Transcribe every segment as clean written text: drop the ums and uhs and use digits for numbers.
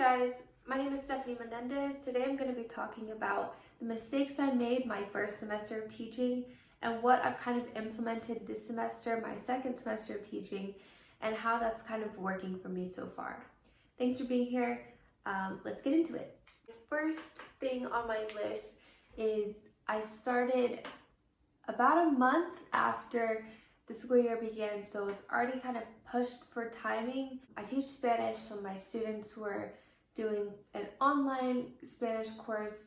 guys, my name is Stephanie Menendez. Today I'm going to be talking about the mistakes I made my first semester of teaching and what I've kind of implemented this semester, my second semester of teaching, and how that's kind of working for me so far. Thanks for being here. Let's get into it. The first thing on my list is I started about a month after the school year began, so it was already kind of pushed for timing. I teach Spanish, so my students were doing an online Spanish course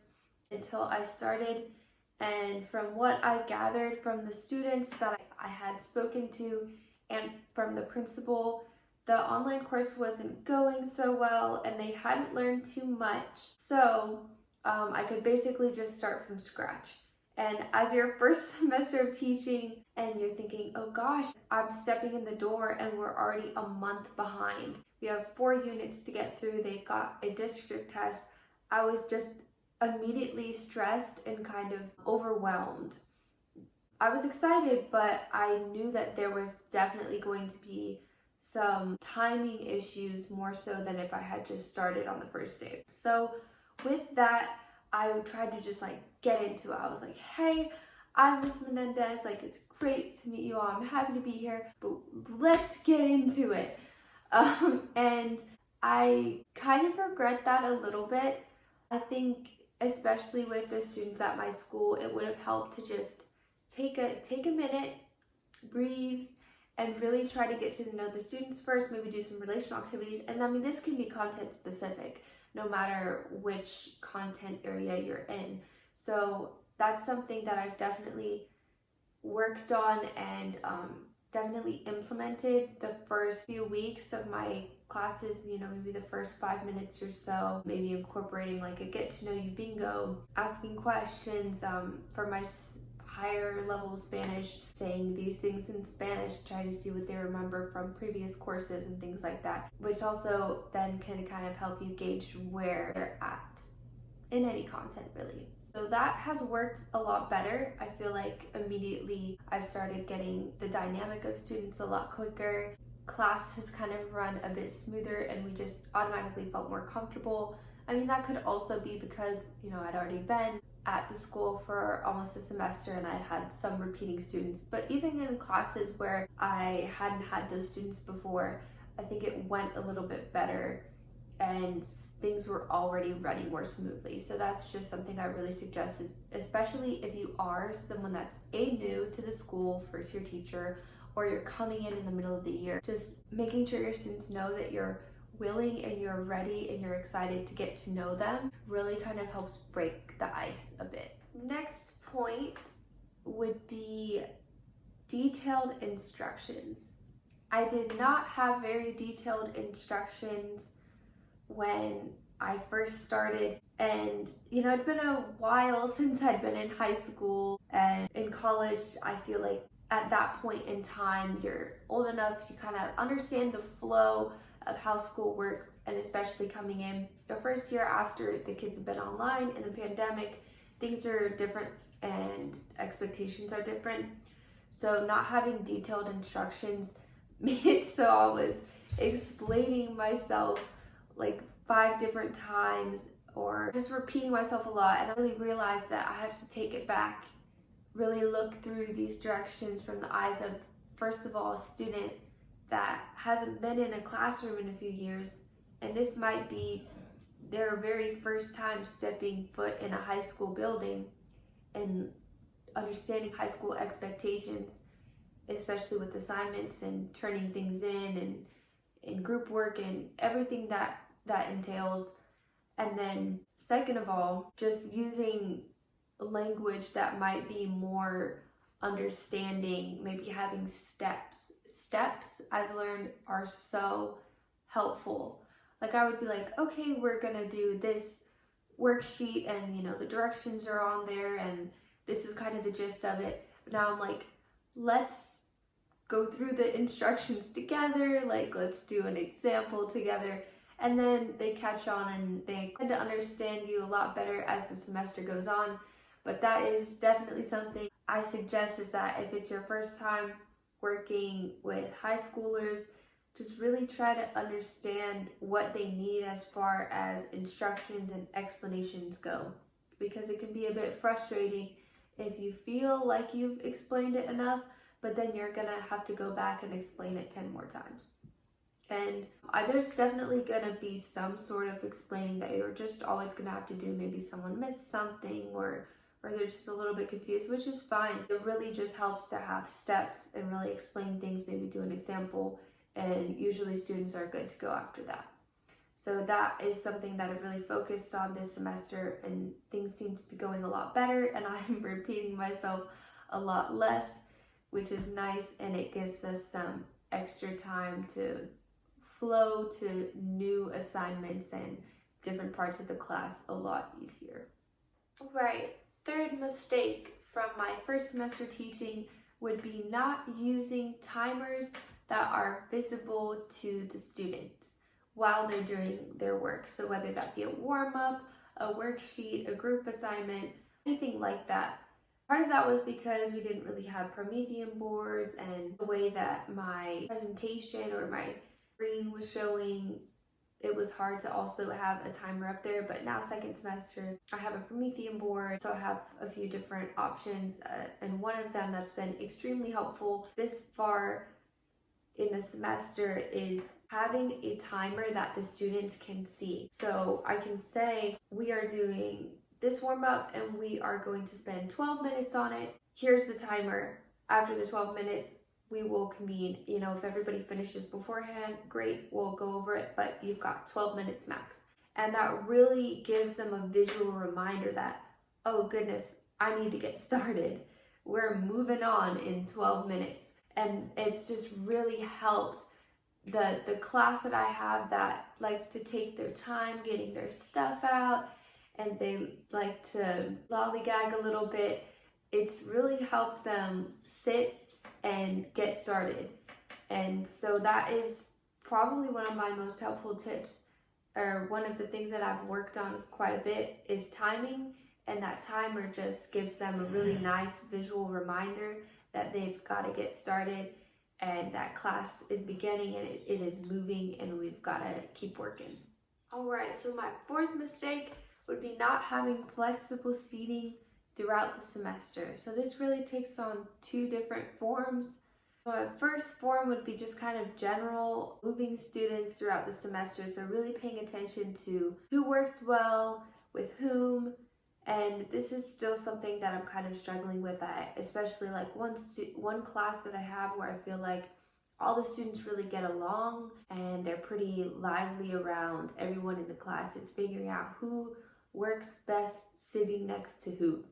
until I started, and from what I gathered from the students that I had spoken to and from the principal, the online course wasn't going so well and they hadn't learned too much, so I could basically just start from scratch. And as your first semester of teaching and you're thinking, oh gosh, I'm stepping in the door and we're already a month behind. We have 4 units to get through. They've got a district test. I was just immediately stressed and kind of overwhelmed. I was excited, but I knew that there was definitely going to be some timing issues more so than if I had just started on the first day. So with that, I tried to just get into it. I was like, hey, I'm Miss Menendez, it's great to meet you all. I'm happy to be here, but let's get into it. And I kind of regret that a little bit. I think especially with the students at my school, it would have helped to just take a minute, breathe, and really try to get to know the students first, maybe do some relational activities. And I mean, this can be content specific, no matter which content area you're in. So that's something that I've definitely worked on and definitely implemented the first few weeks of my classes, maybe the first 5 minutes or so, maybe incorporating a get to know you bingo, asking questions for my higher level Spanish, saying these things in Spanish, try to see what they remember from previous courses and things like that, which also then can kind of help you gauge where they're at in any content really. So that has worked a lot better. I feel like immediately I've started getting the dynamic of students a lot quicker. Class has kind of run a bit smoother and we just automatically felt more comfortable. I mean, that could also be because, I'd already been at the school for almost a semester and I had some repeating students. But even in classes where I hadn't had those students before, I think it went a little bit better and things were already running more smoothly. So that's just something I really suggest, is especially if you are someone that's new to the school, first year teacher, or you're coming in the middle of the year, just making sure your students know that you're willing and you're ready and you're excited to get to know them really kind of helps break the ice a bit. Next point would be detailed instructions. I did not have very detailed instructions when I first started, and it'd been a while since I'd been in high school, and in college I feel like at that point in time you're old enough, you kind of understand the flow of how school works, and especially coming in your first year after the kids have been online in the pandemic, things are different and expectations are different. So not having detailed instructions made it so I was explaining myself 5 different times or just repeating myself a lot, and I really realized that I have to take it back, really look through these directions from the eyes of, first of all, a student that hasn't been in a classroom in a few years, and this might be their very first time stepping foot in a high school building and understanding high school expectations, especially with assignments and turning things in group work and everything that entails. And then second of all, just using language that might be more understanding, maybe having steps I've learned are so helpful. I would be okay, we're gonna do this worksheet and the directions are on there and this is kind of the gist of it. But now I'm let's go through the instructions together, let's do an example together. And then they catch on and they tend to understand you a lot better as the semester goes on. But that is definitely something I suggest, is that if it's your first time working with high schoolers, just really try to understand what they need as far as instructions and explanations go, because it can be a bit frustrating if you feel like you've explained it enough, but then you're gonna have to go back and explain it 10 more times. And there's definitely gonna be some sort of explaining that you're just always gonna have to do. Maybe someone missed something, or they're just a little bit confused, which is fine. It really just helps to have steps and really explain things, maybe do an example, and usually students are good to go after that. So that is something that I've really focused on this semester, and things seem to be going a lot better, and I'm repeating myself a lot less, which is nice, and it gives us some extra time to flow to new assignments and different parts of the class a lot easier. Right. Third mistake from my first semester teaching would be not using timers that are visible to the students while they're doing their work. So whether that be a warm-up, a worksheet, a group assignment, anything like that. Part of that was because we didn't really have Promethean boards, and the way that my presentation or my screen was showing, it was hard to also have a timer up there. But now second semester, I have a Promethean board, so I have a few different options, and one of them that's been extremely helpful this far in the semester is having a timer that the students can see. So I can say, we are doing this warm-up and we are going to spend 12 minutes on it. Here's the timer. After the 12 minutes, we will convene. You know, if everybody finishes beforehand, great, we'll go over it, but you've got 12 minutes max. And that really gives them a visual reminder that, oh goodness, I need to get started. We're moving on in 12 minutes. And it's just really helped the class that I have that likes to take their time getting their stuff out, and they like to lollygag a little bit. It's really helped them sit and get started. And so that is probably one of my most helpful tips, or one of the things that I've worked on quite a bit, is timing. And that timer just gives them a really nice visual reminder that they've got to get started, and that class is beginning, and it is moving, and we've got to keep working. All right, so my fourth mistake would be not having flexible seating throughout the semester. So this really takes on two different forms. So my first form would be just kind of general, moving students throughout the semester. So really paying attention to who works well with whom. And this is still something that I'm kind of struggling with, especially like one class that I have where I feel like all the students really get along and they're pretty lively around everyone in the class. It's figuring out who works best sitting next to who.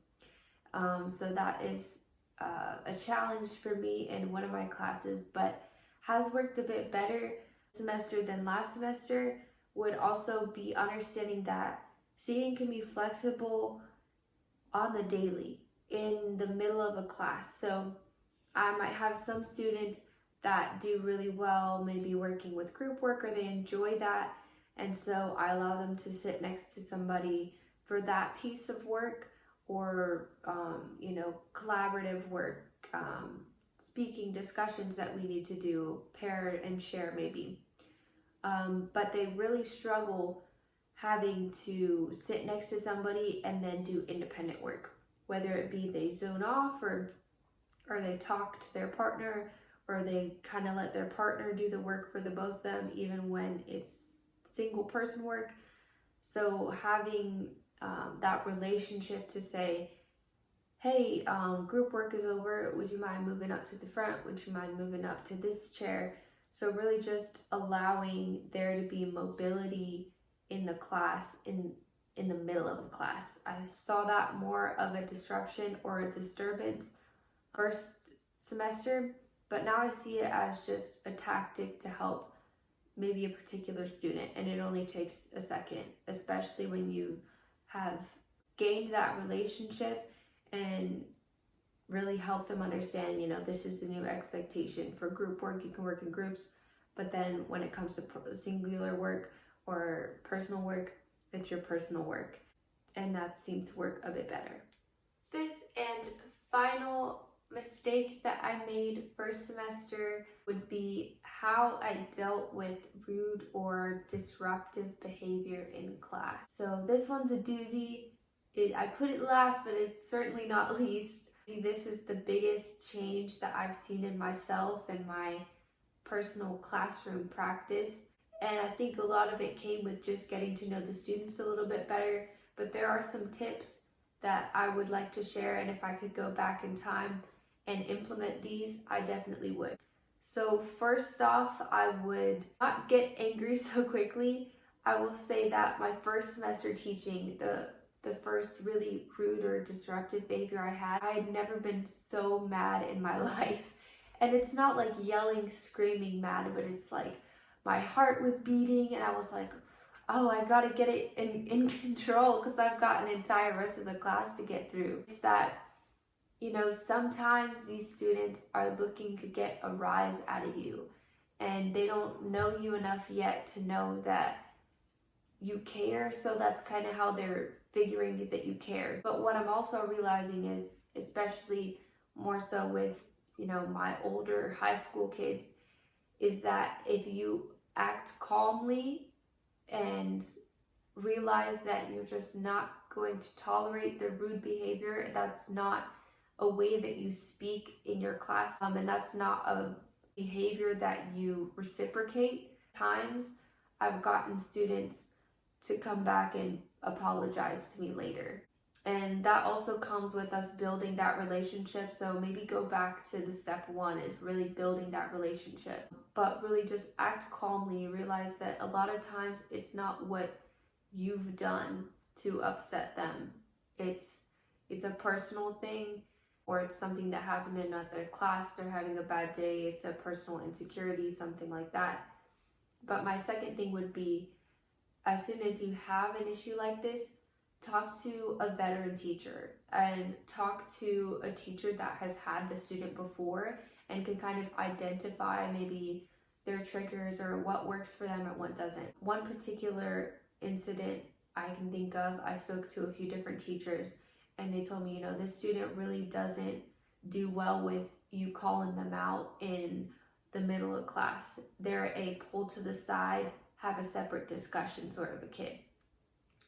So that is a challenge for me in one of my classes, but has worked a bit better semester than last semester. Would also be understanding that seating can be flexible on the daily in the middle of a class. So I might have some students that do really well, maybe working with group work, or they enjoy that. And so I allow them to sit next to somebody for that piece of work, or, collaborative work, speaking discussions that we need to do, pair and share maybe. But they really struggle having to sit next to somebody and then do independent work, whether it be they zone off, or they talk to their partner, or they kind of let their partner do the work for the both of them, even when it's single person work. So having that relationship to say, hey, group work is over, would you mind moving up to the front? Would you mind moving up to this chair? So really just allowing there to be mobility in the class, in the middle of the class. I saw that more of a disruption or a disturbance first semester, but now I see it as just a tactic to help maybe a particular student, and it only takes a second, especially when you have gained that relationship and really help them understand, this is the new expectation. For group work, you can work in groups, but then when it comes to singular work or personal work, it's your personal work, and that seems to work a bit better. Fifth and final mistake that I made first semester would be how I dealt with rude or disruptive behavior in class. So this one's a doozy. I put it last, but it's certainly not least. This is the biggest change that I've seen in myself and my personal classroom practice. And I think a lot of it came with just getting to know the students a little bit better. But there are some tips that I would like to share, and if I could go back in time and implement these, I definitely would. So first off, I would not get angry so quickly. I will say that my first semester teaching, the first really rude or disruptive behavior I had never been so mad in my life. And it's not like yelling, screaming mad, but it's like my heart was beating and I was like, oh, I gotta get it in control because I've got an entire rest of the class to get through. It's that, sometimes these students are looking to get a rise out of you and they don't know you enough yet to know that you care. So that's kind of how they're figuring that you care. But what I'm also realizing is, especially more so with, my older high school kids, is that if you act calmly and realize that you're just not going to tolerate the rude behavior, that's not a way that you speak in your class, and that's not a behavior that you reciprocate. Times I've gotten students to come back and apologize to me later. And that also comes with us building that relationship. So maybe go back to the step one is really building that relationship. But really just act calmly. Realize that a lot of times it's not what you've done to upset them. It's a personal thing, or it's something that happened in another class. They're having a bad day. It's a personal insecurity, something like that. But my second thing would be, as soon as you have an issue like this, talk to a veteran teacher and talk to a teacher that has had the student before and can kind of identify maybe their triggers or what works for them and what doesn't. One particular incident I can think of, I spoke to a few different teachers and they told me, this student really doesn't do well with you calling them out in the middle of class. They're a pull to the side, have a separate discussion sort of a kid.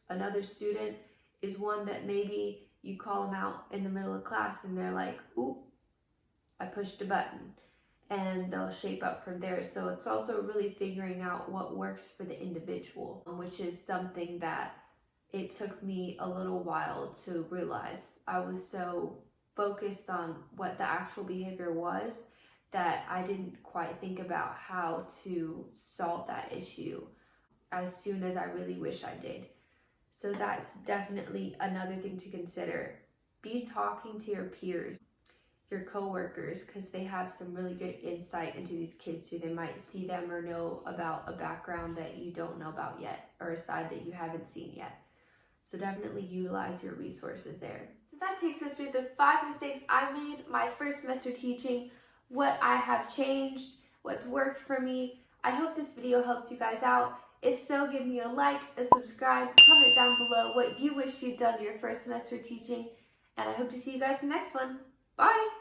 Another student is one that maybe you call them out in the middle of class and they're like, ooh, I pushed a button, and they'll shape up from there. So it's also really figuring out what works for the individual, which is something that it took me a little while to realize. I was so focused on what the actual behavior was that I didn't quite think about how to solve that issue as soon as I really wish I did. So that's definitely another thing to consider. Be talking to your peers, your coworkers, because they have some really good insight into these kids too. They might see them or know about a background that you don't know about yet, or a side that you haven't seen yet. So definitely utilize your resources there. So that takes us through the 5 mistakes I made my first semester teaching, what I have changed, what's worked for me. I hope this video helped you guys out. If so, give me a like, a subscribe, comment down below what you wish you'd done your first semester teaching, and I hope to see you guys in the next one. Bye!